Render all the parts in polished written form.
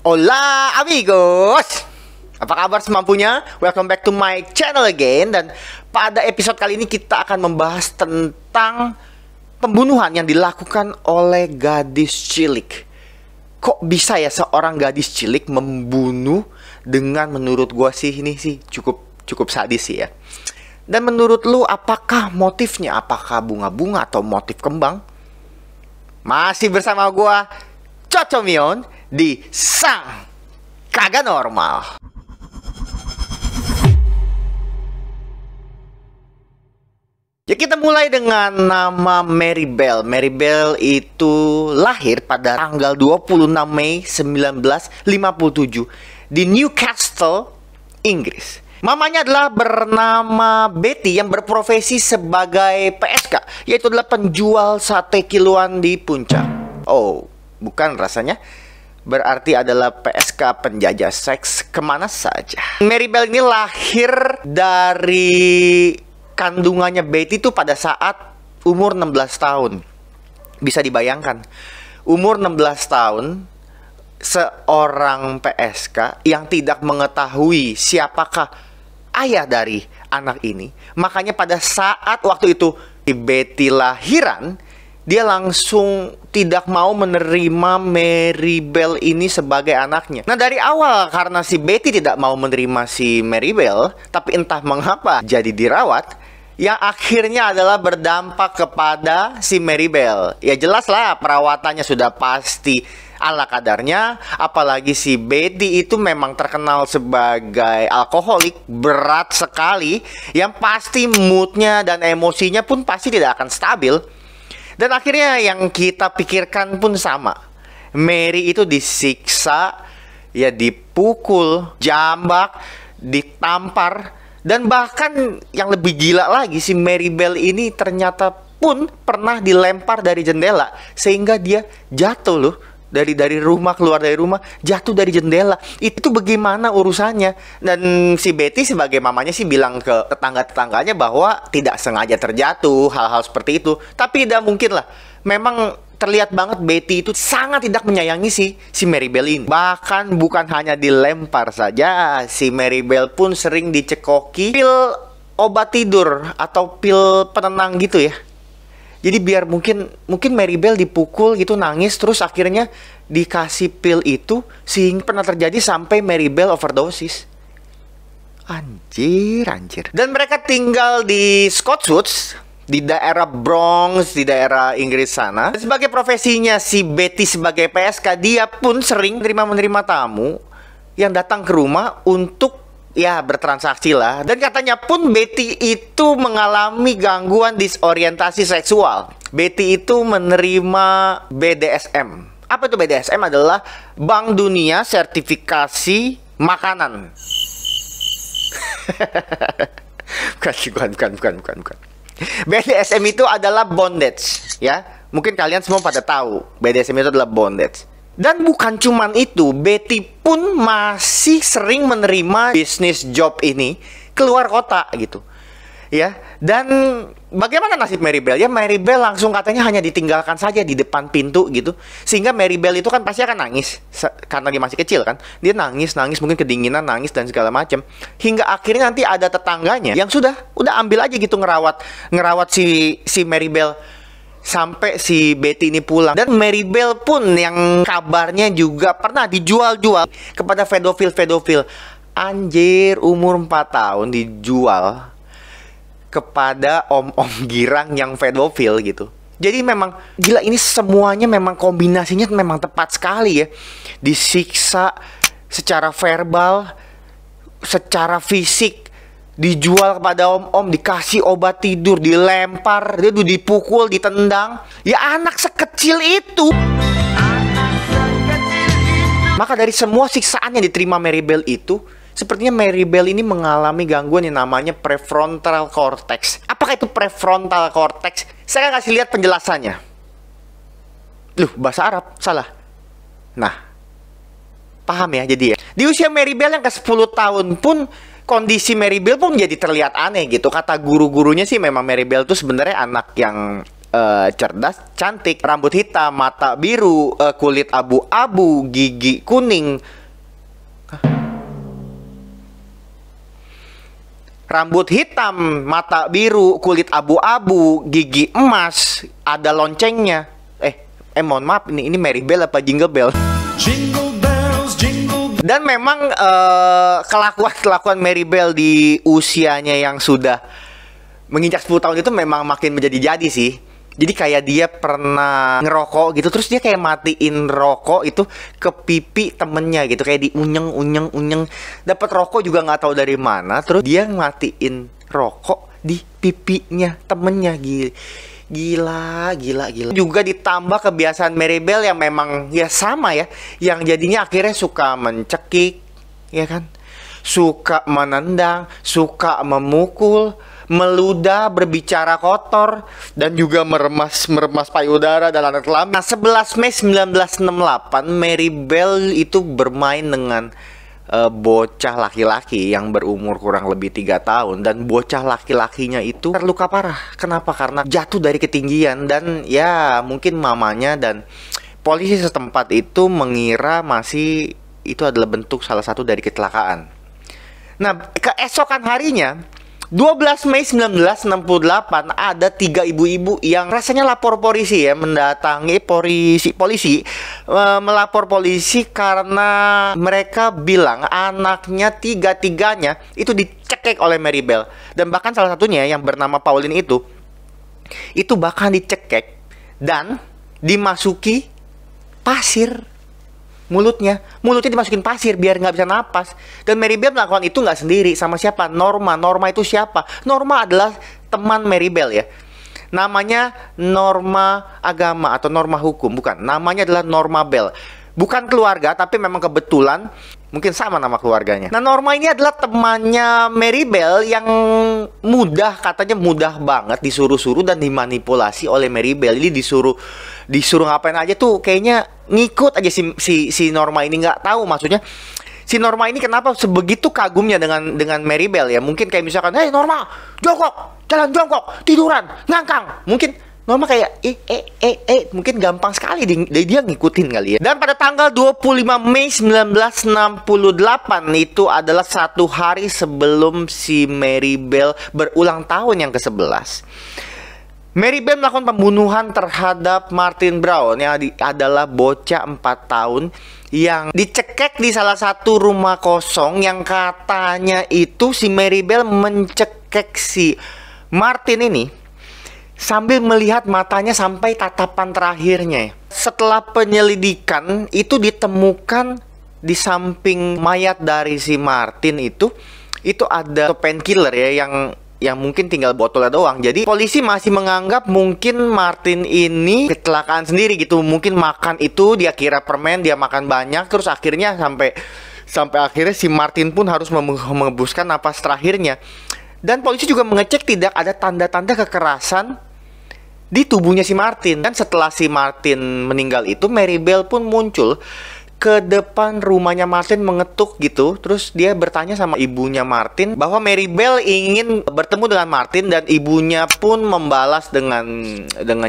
Hola amigos, apa kabar semampunya? Welcome back to my channel again. Dan pada episode kali ini kita akan membahas tentang pembunuhan yang dilakukan oleh gadis cilik. Kok bisa ya seorang gadis cilik membunuh dengan, menurut gua sih ini sih cukup sadis sih ya. Dan menurut lu apakah motifnya? Apakah bunga-bunga atau motif kembang? Masih bersama gua Cocomion di Sang Kagak Normal. Ya, kita mulai dengan nama Mary Bell. Mary Bell itu lahir pada tanggal 26 Mei 1957 di Newcastle, Inggris. Mamanya adalah bernama Betty yang berprofesi sebagai PSK, yaitu adalah penjual sate kiloan di Puncak. Oh, bukan rasanya. Berarti adalah PSK penjajah seks kemana saja. Mary Bell ini lahir dari kandungannya Betty itu pada saat umur 16 tahun. Bisa dibayangkan, umur 16 tahun seorang PSK yang tidak mengetahui siapakah ayah dari anak ini. Makanya pada saat waktu itu Betty lahiran, dia langsung tidak mau menerima Mary Bell ini sebagai anaknya. Nah, dari awal karena si Betty tidak mau menerima si Mary Bell, tapi entah mengapa jadi dirawat, yang akhirnya adalah berdampak kepada si Mary Bell. Ya jelas lah, perawatannya sudah pasti ala kadarnya. Apalagi si Betty itu memang terkenal sebagai alkoholik berat sekali, yang pasti moodnya dan emosinya pun pasti tidak akan stabil. Dan akhirnya yang kita pikirkan pun sama. Mary itu disiksa, ya dipukul, jambak, ditampar. Dan bahkan yang lebih gila lagi, si Mary Bell ini ternyata pun pernah dilempar dari jendela, sehingga dia jatuh loh. Dari rumah, keluar dari rumah, jatuh dari jendela. Itu bagaimana urusannya? Dan si Betty sebagai mamanya sih bilang ke tetangga-tetangganya bahwa tidak sengaja terjatuh, hal-hal seperti itu. Tapi tidak mungkin lah. Memang terlihat banget Betty itu sangat tidak menyayangi si Mary Bell ini. Bahkan bukan hanya dilempar saja, si Mary Bell pun sering dicekoki pil obat tidur atau pil penenang gitu ya. Jadi biar mungkin Mary Bell dipukul gitu, nangis, terus akhirnya dikasih pil itu, sehingga pernah terjadi sampai Mary Bell overdosis. Anjir. Dan mereka tinggal di Scottswood, di daerah Bronx, di daerah Inggris sana. Dan sebagai profesinya si Betty sebagai PSK, dia pun sering menerima tamu yang datang ke rumah untuk ya bertransaksi lah. Dan katanya pun Betty itu mengalami gangguan disorientasi seksual. Betty itu menerima BDSM. Apa itu BDSM? Adalah Bank Dunia Sertifikasi Makanan. Bukan. BDSM itu adalah bondage, ya. Mungkin kalian semua pada tahu BDSM itu adalah bondage. Dan bukan cuman itu, Betty pun masih sering menerima bisnis job ini keluar kota gitu. Ya, dan bagaimana nasib Mary Bell? Ya, Mary Bell langsung katanya hanya ditinggalkan saja di depan pintu gitu. Sehingga Mary Bell itu kan pasti akan nangis karena dia masih kecil kan. Dia nangis, mungkin kedinginan, nangis dan segala macam. Hingga akhirnya nanti ada tetangganya yang udah ambil aja gitu ngerawat si Mary Bell sampai si Betty ini pulang. Dan Mary Bell pun yang kabarnya juga pernah dijual-jual kepada pedofil. Anjir, umur 4 tahun dijual kepada om-om girang yang pedofil gitu. Jadi memang gila, ini semuanya memang kombinasinya memang tepat sekali ya. Disiksa secara verbal, secara fisik, dijual kepada om-om, dikasih obat tidur, dilempar, dia dipukul, ditendang. Ya anak sekecil itu. Maka dari semua siksaan yang diterima Mary Bell itu, sepertinya Mary Bell ini mengalami gangguan yang namanya prefrontal cortex. Apakah itu prefrontal cortex? Saya akan kasih lihat penjelasannya. Loh, bahasa Arab, salah. Nah, paham ya jadi ya. Di usia Mary Bell yang ke-10 tahun pun kondisi Mary Bell pun jadi terlihat aneh gitu. Kata guru-gurunya sih memang Mary Bell itu sebenarnya anak yang cerdas, cantik, rambut hitam, mata biru, kulit abu-abu, gigi kuning. Rambut hitam, mata biru, kulit abu-abu, gigi emas, ada loncengnya. Mohon maaf, ini Mary Bell apa Jingle Bell? Jingle bells, jingle. Dan memang kelakuan Mary Bell di usianya yang sudah menginjak 10 tahun itu memang makin menjadi-jadi sih. Jadi kayak dia pernah ngerokok gitu, terus dia kayak matiin rokok itu ke pipi temennya gitu, kayak diunyeng. Dapat rokok juga nggak tahu dari mana, terus dia matiin rokok di pipinya temennya. Gila. Juga ditambah kebiasaan Mary Bell yang memang ya sama ya, yang jadinya akhirnya suka mencekik, ya kan? Suka menendang, suka memukul, meludah, berbicara kotor, dan juga meremas payudara dan anak kelamin. Nah, 11 Mei 1968, Mary Bell itu bermain dengan bocah laki-laki yang berumur kurang lebih 3 tahun. Dan bocah laki-lakinya itu terluka parah. Kenapa? Karena jatuh dari ketinggian. Dan ya mungkin mamanya dan polisi setempat itu mengira masih itu adalah bentuk salah satu dari kecelakaan. Nah, keesokan harinya 12 Mei 1968 ada 3 ibu-ibu yang rasanya lapor polisi ya, mendatangi polisi melapor polisi karena mereka bilang anaknya tiga-tiganya itu dicekik oleh Mary Bell. Dan bahkan salah satunya yang bernama Pauline itu bahkan dicekik dan dimasuki pasir. Mulutnya dimasukin pasir biar nggak bisa napas. Dan Mary Bell melakukan itu nggak sendiri, sama siapa? Norma itu siapa? Norma adalah teman Mary Bell ya. Namanya Norma agama atau Norma hukum, bukan. Namanya adalah Norma Bell. Bukan keluarga, tapi memang kebetulan mungkin sama nama keluarganya. Nah, Norma ini adalah temannya Mary Bell yang katanya mudah banget disuruh-suruh dan dimanipulasi oleh Mary Bell. Jadi disuruh ngapain aja tuh kayaknya ngikut aja si Norma ini. Nggak tahu maksudnya si Norma ini kenapa sebegitu kagumnya dengan Mary Bell ya. Mungkin kayak misalkan, "Hei Norma, jongkok, jalan jongkok, tiduran, ngangkang." Mungkin Norma kayak mungkin gampang sekali dia ngikutin kali ya. Dan pada tanggal 25 Mei 1968 itu adalah 1 hari sebelum si Mary Bell berulang tahun yang ke-11. Mary Bell melakukan pembunuhan terhadap Martin Brown yang adalah bocah 4 tahun yang dicekek di salah satu rumah kosong, yang katanya itu si Mary Bell mencekek si Martin ini sambil melihat matanya sampai tatapan terakhirnya. Setelah penyelidikan itu ditemukan di samping mayat dari si Martin itu ada painkiller ya yang mungkin tinggal botolnya doang. Jadi polisi masih menganggap mungkin Martin ini kecelakaan sendiri gitu. Mungkin makan itu dia kira permen, dia makan banyak, terus akhirnya sampai akhirnya si Martin pun harus mengembuskan napas terakhirnya. Dan polisi juga mengecek tidak ada tanda-tanda kekerasan di tubuhnya si Martin. Dan setelah si Martin meninggal itu, Mary Bell pun muncul ke depan rumahnya Martin mengetuk gitu. Terus dia bertanya sama ibunya Martin bahwa Mary Bell ingin bertemu dengan Martin, dan ibunya pun membalas dengan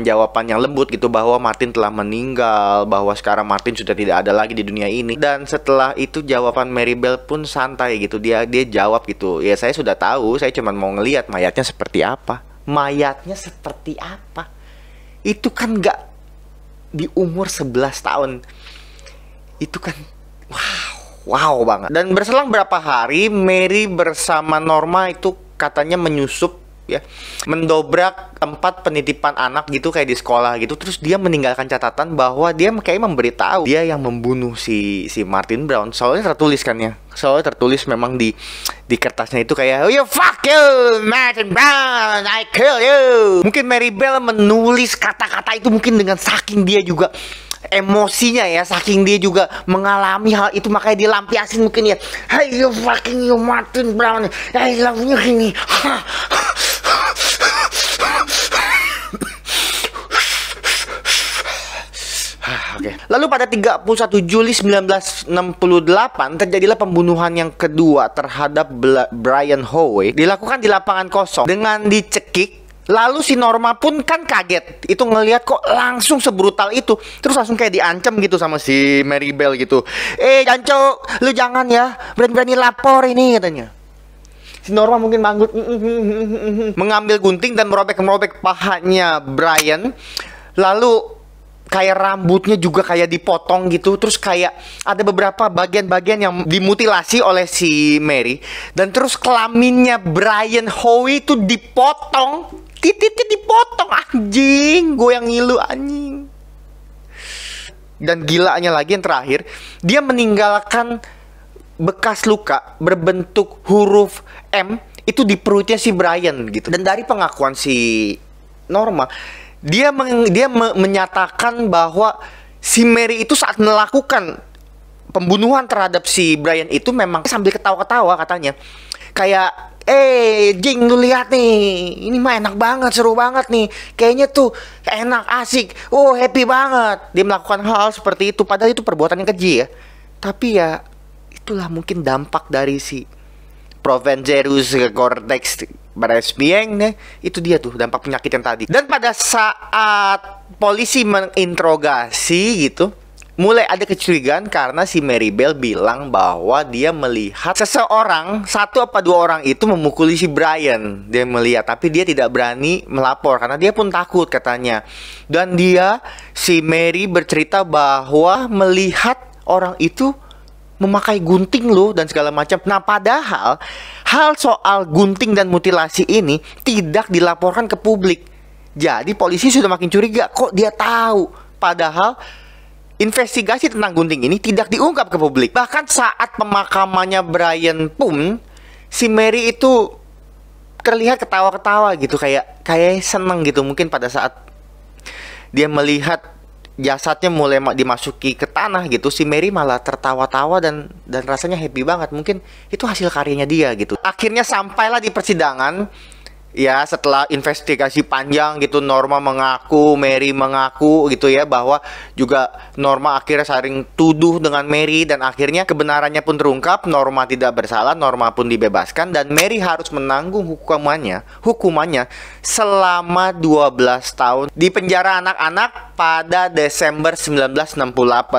jawaban yang lembut gitu bahwa Martin telah meninggal, bahwa sekarang Martin sudah tidak ada lagi di dunia ini. Dan setelah itu jawaban Mary Bell pun santai gitu. Dia jawab gitu, "Ya saya sudah tahu, saya cuma mau ngelihat mayatnya seperti apa." Mayatnya seperti apa? Itu kan nggak di umur 11 tahun. Itu kan wow banget. Dan berselang berapa hari, Mary bersama Norma itu katanya menyusup ya, mendobrak tempat penitipan anak gitu kayak di sekolah gitu. Terus dia meninggalkan catatan bahwa dia kayak memberitahu dia yang membunuh si Martin Brown. Soalnya tertulis kan ya. Soalnya tertulis memang di kertasnya itu kayak, "You fuck you Martin Brown, I kill you." Mungkin Mary Bell menulis kata-kata itu mungkin dengan saking dia juga emosinya ya, saking dia juga mengalami hal itu, makanya dilampiasin mungkin ya, "Hey you fucking you Martin Brown, I love you gini." Okay. Lalu pada 31 Juli 1968 terjadilah pembunuhan yang kedua terhadap Brian Howe, dilakukan di lapangan kosong dengan dicekik Lalu si Norma pun kan kaget. Itu ngelihat kok langsung sebrutal itu. Terus langsung kayak diancam gitu sama si Maribel gitu. Janco, lu jangan ya. Berani-berani lapor ini katanya. Si Norma mungkin manggut. Mengambil gunting dan merobek-merobek pahanya Brian. Lalu kayak rambutnya juga kayak dipotong gitu. Terus kayak ada beberapa bagian-bagian yang dimutilasi oleh si Mary. Dan terus kelaminnya Brian Howe itu dipotong. Titiknya dipotong, anjing. Gue yang ngilu, anjing. Dan gilanya lagi yang terakhir, dia meninggalkan bekas luka berbentuk huruf M itu di perutnya si Brian gitu. Dan dari pengakuan si Norma, dia menyatakan bahwa si Mary itu saat melakukan pembunuhan terhadap si Brian itu memang sambil ketawa-ketawa katanya. Kayak, Jing, lu lihat nih, ini mah enak banget, seru banget nih. Kayaknya tuh enak, asik, happy banget. Dia melakukan hal seperti itu, padahal itu perbuatan yang keji ya. Tapi ya, itulah mungkin dampak dari si Provencerus cortex Baraspieng nih. Itu dia tuh dampak penyakit yang tadi. Dan pada saat polisi menginterogasi gitu, mulai ada kecurigaan karena si Maribel bilang bahwa dia melihat seseorang, satu apa dua orang itu memukuli si Brian. Dia melihat, tapi dia tidak berani melapor karena dia pun takut katanya. Dan si Mary bercerita bahwa melihat orang itu memakai gunting loh dan segala macam. Nah, padahal hal soal gunting dan mutilasi ini tidak dilaporkan ke publik. Jadi polisi sudah makin curiga, kok dia tahu. Padahal investigasi tentang gunting ini tidak diungkap ke publik. Bahkan saat pemakamannya Brian pun, si Mary itu terlihat ketawa-ketawa gitu, kayak seneng gitu. Mungkin pada saat dia melihat jasadnya mulai dimasuki ke tanah gitu, si Mary malah tertawa-tawa dan rasanya happy banget. Mungkin itu hasil karyanya dia gitu. Akhirnya sampailah di persidangan. Ya, setelah investigasi panjang gitu, Norma mengaku, Mary mengaku gitu ya, bahwa juga Norma akhirnya saling tuduh dengan Mary. Dan akhirnya kebenarannya pun terungkap, Norma tidak bersalah, Norma pun dibebaskan. Dan Mary harus menanggung hukumannya selama 12 tahun di penjara anak-anak pada Desember 1968.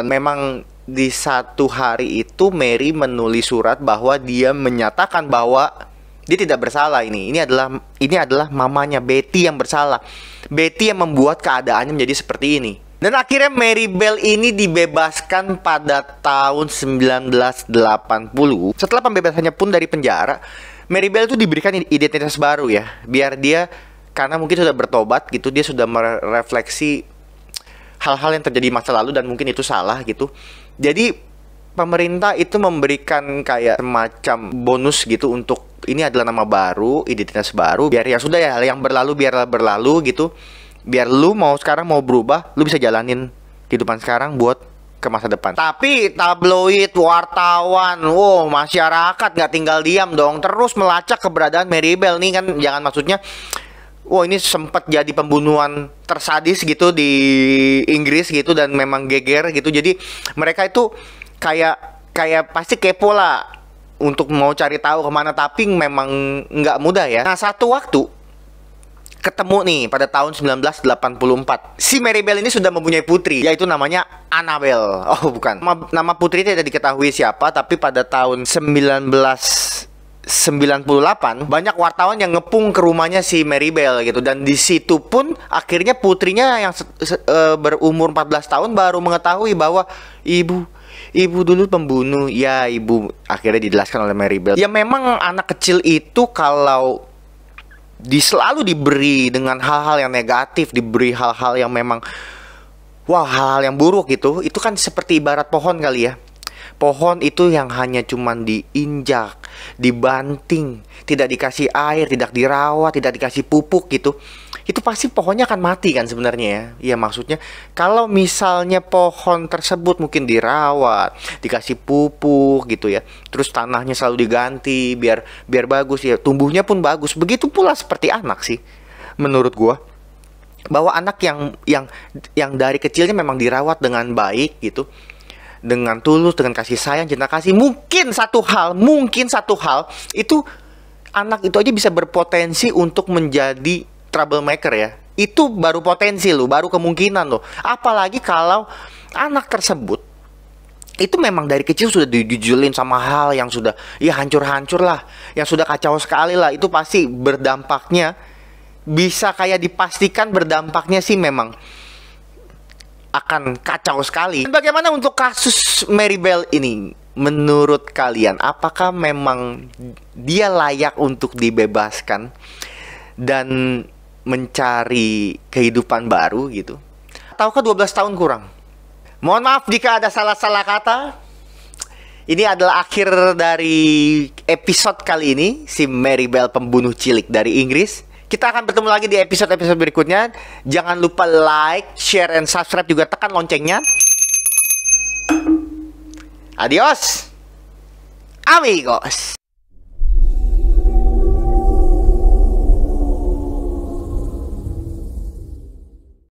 Memang di satu hari itu Mary menulis surat bahwa dia menyatakan bahwa dia tidak bersalah. Ini adalah mamanya Betty yang bersalah. Betty yang membuat keadaannya menjadi seperti ini. Dan akhirnya Maribel ini dibebaskan pada tahun 1980. Setelah pembebasannya pun dari penjara, Maribel itu diberikan identitas baru ya. Biar dia, karena mungkin sudah bertobat gitu, dia sudah merefleksi hal-hal yang terjadi masa lalu dan mungkin itu salah gitu. Jadi pemerintah itu memberikan kayak semacam bonus gitu untuk ini adalah nama baru, identitas baru. Biar ya sudah ya, yang berlalu biarlah berlalu gitu. Biar lu sekarang mau berubah, lu bisa jalanin kehidupan sekarang buat ke masa depan. Tapi tabloid, wartawan, masyarakat nggak tinggal diam dong, terus melacak keberadaan Maribel nih kan. Jangan maksudnya, ini sempat jadi pembunuhan tersadis gitu di Inggris gitu dan memang geger gitu. Jadi mereka itu kayak pasti kepo lah untuk mau cari tahu kemana, tapi memang nggak mudah ya. Nah, satu waktu ketemu nih pada tahun 1984. Si Maribel ini sudah mempunyai putri, yaitu namanya Annabelle. Oh, bukan. Nama putri tidak diketahui siapa, tapi pada tahun 1998 banyak wartawan yang ngepung ke rumahnya si Maribel gitu. Dan di situ pun akhirnya putrinya yang berumur 14 tahun baru mengetahui bahwa Ibu dulu pembunuh. Ya, ibu akhirnya dijelaskan oleh Maribel. Ya, memang anak kecil itu kalau selalu diberi dengan hal-hal yang negatif, diberi hal-hal yang memang hal-hal yang buruk gitu, itu kan seperti ibarat pohon kali ya. Pohon itu yang hanya cuman diinjak, dibanting, tidak dikasih air, tidak dirawat, tidak dikasih pupuk gitu, itu pasti pohonnya akan mati kan sebenarnya ya. Ya, maksudnya kalau misalnya pohon tersebut mungkin dirawat, dikasih pupuk gitu ya, terus tanahnya selalu diganti biar bagus ya, tumbuhnya pun bagus. Begitu pula seperti anak sih menurut gua, bahwa anak yang dari kecilnya memang dirawat dengan baik gitu, dengan tulus, dengan kasih sayang, cinta kasih, mungkin satu hal itu anak itu aja bisa berpotensi untuk menjadi troublemaker ya, itu baru potensi lo, baru kemungkinan lo. Apalagi kalau anak tersebut itu memang dari kecil sudah dijujulin sama hal yang sudah ya hancur-hancur lah, yang sudah kacau sekali lah. Itu pasti berdampaknya, bisa kayak dipastikan berdampaknya sih memang akan kacau sekali. Dan bagaimana untuk kasus Maribel ini? Menurut kalian, apakah memang dia layak untuk dibebaskan dan mencari kehidupan baru gitu? Tahukah 12 tahun kurang? Mohon maaf jika ada salah-salah kata. Ini adalah akhir dari episode kali ini, si Maribel pembunuh cilik dari Inggris. Kita akan bertemu lagi di episode-episode berikutnya. Jangan lupa like, share, and subscribe. Juga tekan loncengnya. Adios, amigos.